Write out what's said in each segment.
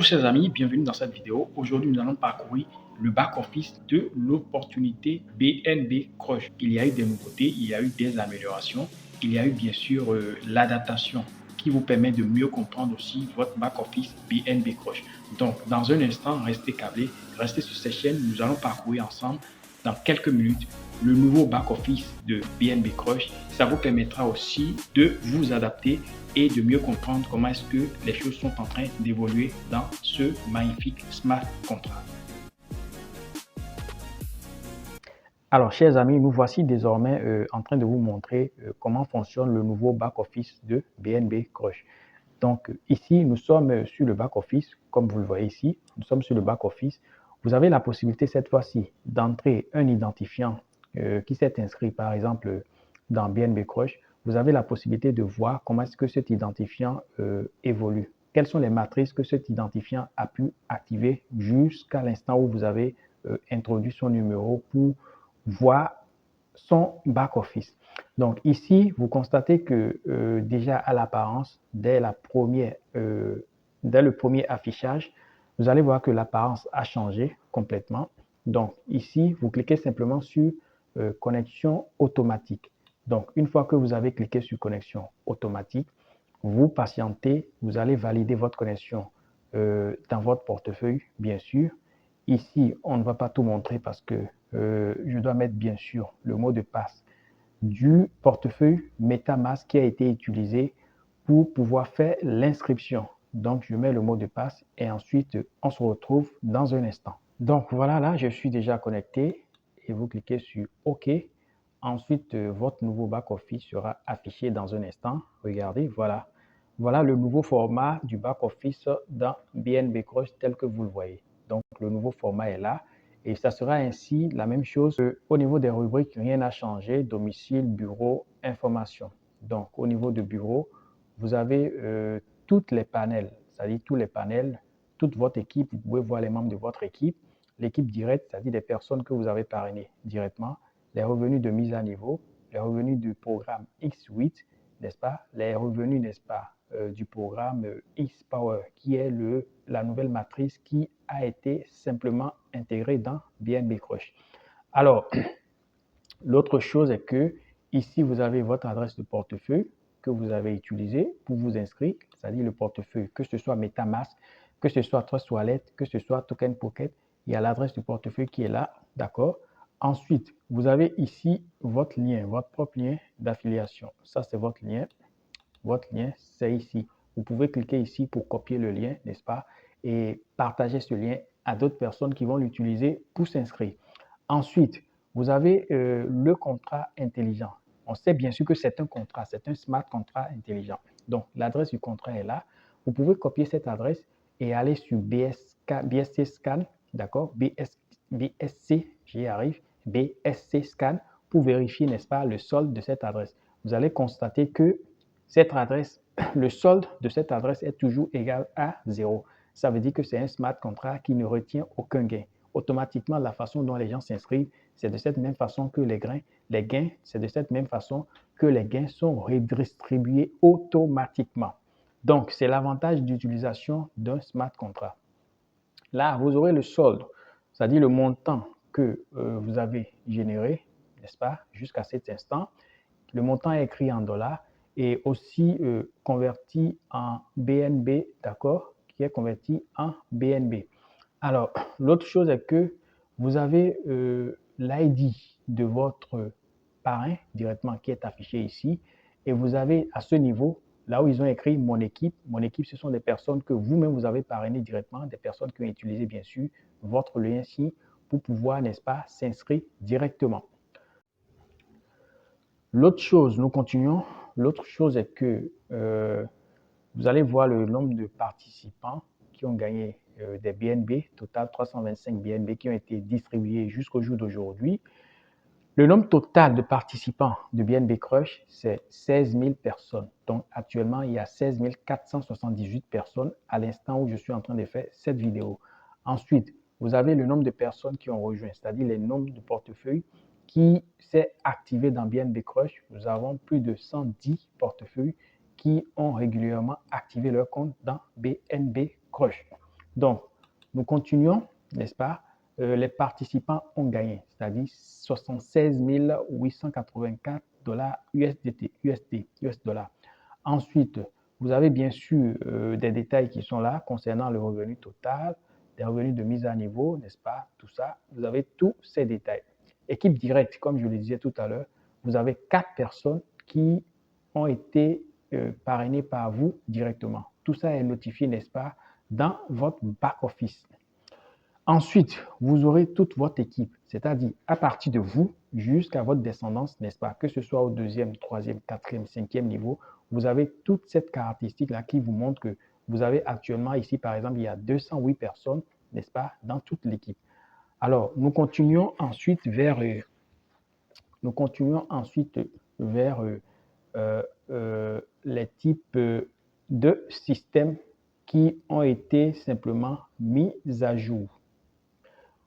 chers amis, bienvenue dans cette vidéo. Aujourd'hui, nous allons parcourir le back-office de l'opportunité BNB Crush. Il y a eu des nouveautés, il y a eu des améliorations, il y a eu bien sûr l'adaptation qui vous permet de mieux comprendre aussi votre back-office BNB Crush. Donc, dans un instant, restez câblés, restez sur cette chaîne. Nous allons parcourir ensemble dans quelques minutes le nouveau back-office de BNB Crush. Ça vous permettra aussi de vous adapter et de mieux comprendre comment est-ce que les choses sont en train d'évoluer dans ce magnifique smart contract. Alors, chers amis, nous voici désormais en train de vous montrer comment fonctionne le nouveau back-office de BNB Crush. Donc, ici, nous sommes sur le back-office, comme vous le voyez ici, nous sommes sur le back-office. Vous avez la possibilité cette fois-ci d'entrer un identifiant qui s'est inscrit, par exemple, dans BNB Crush. Vous avez la possibilité de voir comment est-ce que cet identifiant évolue. Quelles sont les matrices que cet identifiant a pu activer jusqu'à l'instant où vous avez introduit son numéro pour voir son back-office. Donc ici, vous constatez que déjà à l'apparence, dès le premier affichage, vous allez voir que l'apparence a changé complètement. Donc ici, vous cliquez simplement sur connexion automatique. Donc une fois que vous avez cliqué sur connexion automatique, vous patientez, vous allez valider votre connexion dans votre portefeuille, bien sûr. Ici, on ne va pas tout montrer parce que je dois mettre bien sûr le mot de passe du portefeuille MetaMask qui a été utilisé pour pouvoir faire l'inscription. Donc, je mets le mot de passe et ensuite, on se retrouve dans un instant. Donc, voilà, là, je suis déjà connecté et vous cliquez sur OK. Ensuite, votre nouveau back-office sera affiché dans un instant. Regardez, voilà. Voilà le nouveau format du back-office dans BNB Crush tel que vous le voyez. Donc, le nouveau format est là. Et ça sera ainsi la même chose au niveau des rubriques, rien n'a changé, domicile, bureau, information. Donc, au niveau de bureau, vous avez toutes les panels, c'est-à-dire tous les panels, toute votre équipe, vous pouvez voir les membres de votre équipe, l'équipe directe, c'est-à-dire des personnes que vous avez parrainées directement, les revenus de mise à niveau, les revenus du programme X8, n'est-ce pas, les revenus, n'est-ce pas, du programme X-Power, qui est la nouvelle matrice qui a été simplement intégrée dans BNB Crush. Alors, l'autre chose est que ici, vous avez votre adresse de portefeuille que vous avez utilisée pour vous inscrire, c'est-à-dire le portefeuille, que ce soit MetaMask, que ce soit Trust Wallet, que ce soit Token Pocket, il y a l'adresse du portefeuille qui est là, d'accord? Ensuite, vous avez ici votre lien, votre propre lien d'affiliation. Ça, c'est votre lien. Votre lien, c'est ici. Vous pouvez cliquer ici pour copier le lien, n'est-ce pas? Et partager ce lien à d'autres personnes qui vont l'utiliser pour s'inscrire. Ensuite, vous avez le contrat intelligent. On sait bien sûr que c'est un contrat, c'est un smart contrat intelligent. Donc, l'adresse du contrat est là. Vous pouvez copier cette adresse et aller sur BSC Scan, d'accord? BSC, j'y arrive, BSC Scan pour vérifier, n'est-ce pas, le solde de cette adresse. Vous allez constater que cette adresse, le solde de cette adresse est toujours égal à 0. Ça veut dire que c'est un smart contract qui ne retient aucun gain. Automatiquement, la façon dont les gens s'inscrivent, c'est de cette même façon que les gains, c'est de cette même façon que les gains sont redistribués automatiquement. Donc, c'est l'avantage d'utilisation d'un smart contract. Là, vous aurez le solde, c'est-à-dire le montant que vous avez généré, n'est-ce pas, jusqu'à cet instant. Le montant est écrit en dollars et aussi converti en BNB, d'accord, qui est converti en BNB. Alors, l'autre chose est que vous avez l'ID de votre parrain directement qui est affiché ici et vous avez à ce niveau, là où ils ont écrit mon équipe, ce sont des personnes que vous-même vous avez parrainées directement, des personnes qui ont utilisé bien sûr votre lien ici pour pouvoir, n'est-ce pas, s'inscrire directement. L'autre chose, nous continuons. L'autre chose est que vous allez voir le nombre de participants qui ont gagné des BNB, total 325 BNB qui ont été distribués jusqu'au jour d'aujourd'hui. Le nombre total de participants de BNB Crush, c'est 16 000 personnes. Donc actuellement, il y a 16 478 personnes à l'instant où je suis en train de faire cette vidéo. Ensuite, vous avez le nombre de personnes qui ont rejoint, c'est-à-dire le nombre de portefeuilles qui s'est activé dans BNB Crush. Nous avons plus de 110 portefeuilles qui ont régulièrement activé leur compte dans BNB Crush. Donc, nous continuons, n'est-ce pas? Les participants ont gagné, c'est-à-dire 76 884 dollars USDT, US dollars. Ensuite, vous avez bien sûr des détails qui sont là concernant le revenu total, des revenus de mise à niveau, n'est-ce pas? Tout ça, vous avez tous ces détails. Équipe directe, comme je le disais tout à l'heure, vous avez 4 personnes qui ont été parrainées par vous directement. Tout ça est notifié, n'est-ce pas, dans votre back-office. Ensuite, vous aurez toute votre équipe, c'est-à-dire à partir de vous jusqu'à votre descendance, n'est-ce pas, que ce soit au 2e, 3e, 4e, 5e niveau, vous avez toute cette caractéristique-là qui vous montre que vous avez actuellement ici, par exemple, il y a 208 personnes, n'est-ce pas, dans toute l'équipe. Alors, nous continuons ensuite vers les types de systèmes qui ont été simplement mis à jour.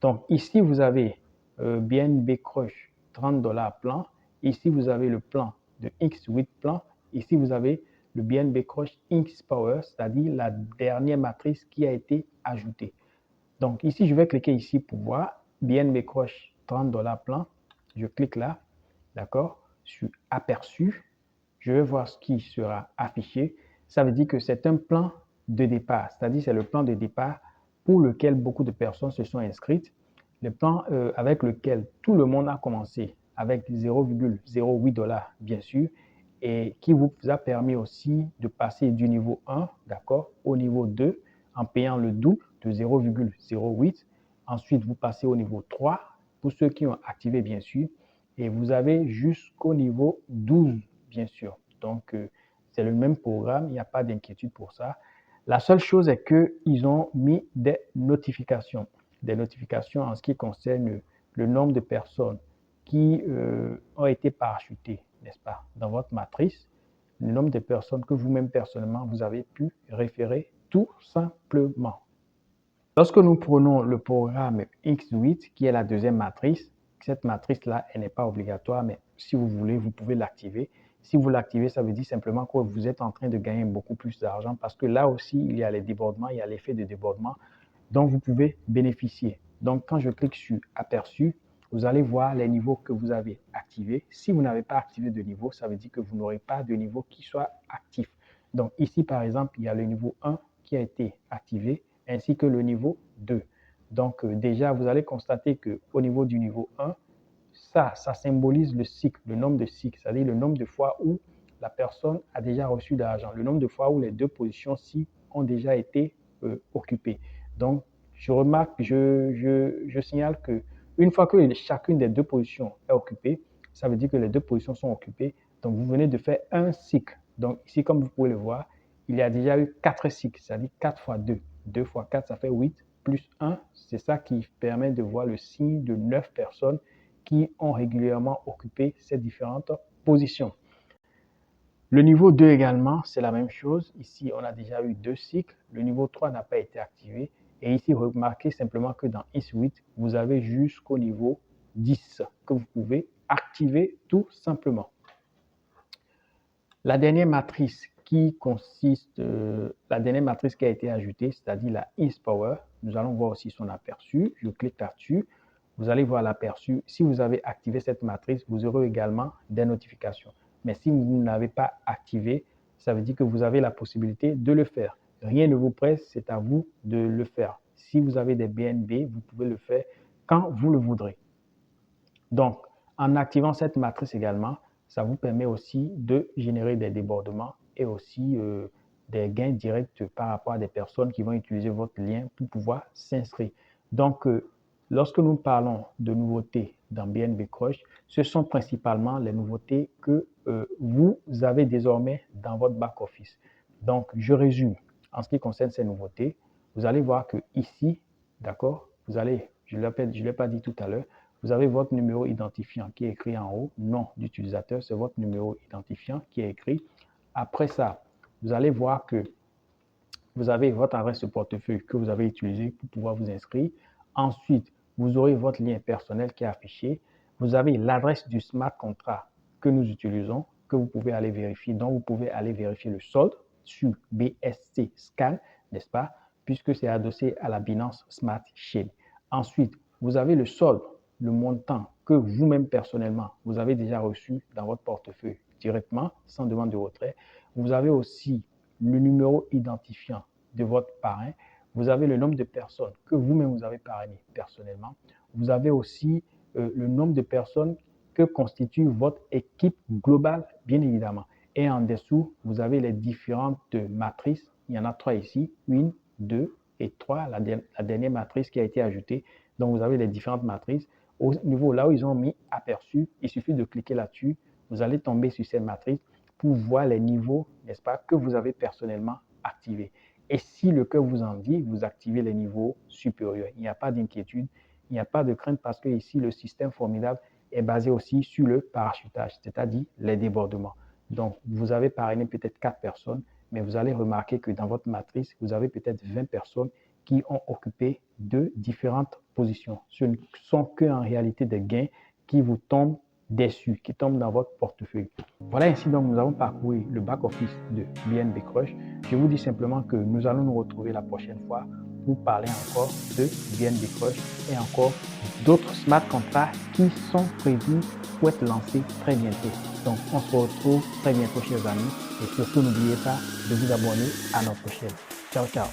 Donc ici, vous avez BNB Crush 30 $ plan. Ici, vous avez le plan de X8 plan. Ici, vous avez le BNB Crush X Power, c'est-à-dire la dernière matrice qui a été ajoutée. Donc ici, je vais cliquer ici pour voir BNB Crush 30 $ plan. Je clique là, d'accord, sur aperçu. Je vais voir ce qui sera affiché. Ça veut dire que c'est un plan de départ, c'est-à-dire c'est le plan de départ pour lequel beaucoup de personnes se sont inscrites, le plan avec lequel tout le monde a commencé avec 0,08 $, bien sûr, et qui vous a permis aussi de passer du niveau 1, d'accord, au niveau 2 en payant le double de 0,08. Ensuite, vous passez au niveau 3 pour ceux qui ont activé, bien sûr, et vous avez jusqu'au niveau 12, bien sûr. Donc, c'est le même programme, il n'y a pas d'inquiétude pour ça. La seule chose est qu'ils ont mis des notifications en ce qui concerne le nombre de personnes qui ont été parachutées, n'est-ce pas, dans votre matrice, le nombre de personnes que vous-même personnellement, vous avez pu référer tout simplement. Lorsque nous prenons le programme X8, qui est la deuxième matrice, cette matrice-là, elle n'est pas obligatoire, mais si vous voulez, vous pouvez l'activer. Si vous l'activez, ça veut dire simplement que vous êtes en train de gagner beaucoup plus d'argent parce que là aussi, il y a les débordements, il y a l'effet de débordement dont vous pouvez bénéficier. Donc, quand je clique sur Aperçu, vous allez voir les niveaux que vous avez activés. Si vous n'avez pas activé de niveau, ça veut dire que vous n'aurez pas de niveau qui soit actif. Donc, ici, par exemple, il y a le niveau 1 qui a été activé, ainsi que le niveau 2. Donc, déjà, vous allez constater qu'au niveau du niveau 1, ça symbolise le cycle, le nombre de cycles, c'est-à-dire le nombre de fois où la personne a déjà reçu de l'argent, le nombre de fois où les deux positions-ci ont déjà été occupées. Donc, je remarque, je signale que une fois que chacune des deux positions est occupée, ça veut dire que les deux positions sont occupées. Donc, vous venez de faire un cycle. Donc, ici, comme vous pouvez le voir, il y a déjà eu 4 cycles, c'est-à-dire 4 fois 2. 2 fois 4, ça fait 8, plus 1. C'est ça qui permet de voir le signe de 9 personnes qui ont régulièrement occupé ces différentes positions. Le niveau 2 également, c'est la même chose. Ici, on a déjà eu 2 cycles. Le niveau 3 n'a pas été activé. Et ici, remarquez simplement que dans X8, vous avez jusqu'au niveau 10 que vous pouvez activer tout simplement. La dernière matrice qui a été ajoutée, c'est-à-dire la X Power, nous allons voir aussi son aperçu. Je clique là-dessus. Vous allez voir l'aperçu. Si vous avez activé cette matrice, vous aurez également des notifications. Mais si vous n'avez pas activé, ça veut dire que vous avez la possibilité de le faire. Rien ne vous presse, c'est à vous de le faire. Si vous avez des BNB, vous pouvez le faire quand vous le voudrez. Donc, en activant cette matrice également, ça vous permet aussi de générer des débordements et aussi des gains directs par rapport à des personnes qui vont utiliser votre lien pour pouvoir s'inscrire. Donc, lorsque nous parlons de nouveautés dans BNB Crush, ce sont principalement les nouveautés que vous avez désormais dans votre back-office. Donc, je résume. En ce qui concerne ces nouveautés, vous allez voir que ici, d'accord, je ne l'ai pas dit tout à l'heure, vous avez votre numéro identifiant qui est écrit en haut, nom d'utilisateur, c'est votre numéro identifiant qui est écrit. Après ça, vous allez voir que vous avez votre adresse de portefeuille que vous avez utilisée pour pouvoir vous inscrire. Ensuite, vous aurez votre lien personnel qui est affiché. Vous avez l'adresse du smart contract que nous utilisons, que vous pouvez aller vérifier, dont vous pouvez aller vérifier le solde sur BSC Scan, n'est-ce pas? puisque c'est adossé à la Binance Smart Chain. Ensuite, vous avez le solde, le montant que vous-même personnellement, vous avez déjà reçu dans votre portefeuille directement, sans demande de retrait. Vous avez aussi le numéro identifiant de votre parrain. Vous avez le nombre de personnes que vous-même vous avez parrainées personnellement. Vous avez aussi le nombre de personnes que constitue votre équipe globale, bien évidemment. Et en dessous, vous avez les différentes matrices. Il y en a 3 ici, 1, 2 et 3, la dernière matrice qui a été ajoutée. Donc, vous avez les différentes matrices. Au niveau là où ils ont mis aperçu, il suffit de cliquer là-dessus. Vous allez tomber sur cette matrice pour voir les niveaux, n'est-ce pas, que vous avez personnellement activés. Et si le cœur vous en dit, vous activez les niveaux supérieurs. Il n'y a pas d'inquiétude, il n'y a pas de crainte parce que ici, le système formidable est basé aussi sur le parachutage, c'est-à-dire les débordements. Donc, vous avez parrainé peut-être 4 personnes, mais vous allez remarquer que dans votre matrice, vous avez peut-être 20 personnes qui ont occupé de différentes positions. Ce ne sont qu'en réalité des gains qui vous tombent dessus, qui tombent dans votre portefeuille. Voilà ainsi donc nous avons parcouru le back-office de BNB Crush. Je vous dis simplement que nous allons nous retrouver la prochaine fois pour parler encore de BNB Crush et encore d'autres smart contracts qui sont prévus pour être lancés très bientôt. Donc on se retrouve très bientôt chers amis et surtout n'oubliez pas de vous abonner à notre chaîne. Ciao ciao.